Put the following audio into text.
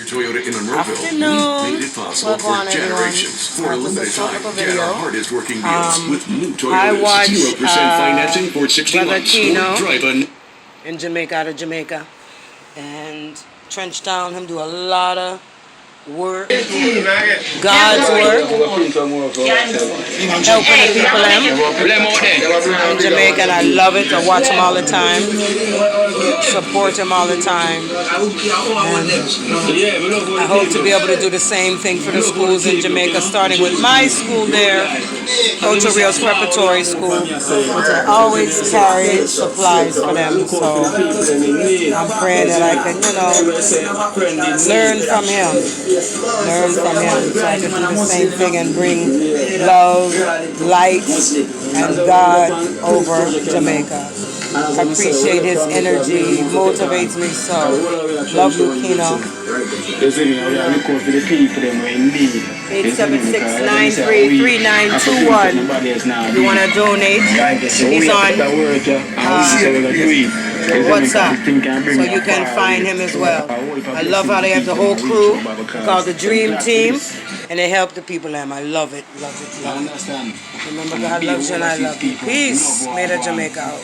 Toyota in Monroeville, Afternoon. made it possible What's going for on, everyone? generations. For a This is limited a short time, little get video. our hardest working deals with new I Toyotas. watched 0% financing for 60 Brother months. Kino Or drive a in Jamaica, out of Jamaica, and Trenchtown. Him do a lot of work, God's work, helping the people in Jamaica, and I love it. I watch him all the time, support him all the time, and I hope to be able to do the same thing for the schools in Jamaica, starting with my school there, Ocho Rios Preparatory School, which I always carry supplies for them. So I'm praying that I can, learn from him, so I can do the same thing and bring love, light, and God over Jamaica. I appreciate his energy, motivates me so. Love you, Kino. 876-933-3921. You want to donate? He's on WhatsApp, so you can find him as well. I love how they have the whole crew called the Dream Team, and they help the people. I love it, love it, love it. Remember, God loves you and I love you. Peace. Made of Jamaica out.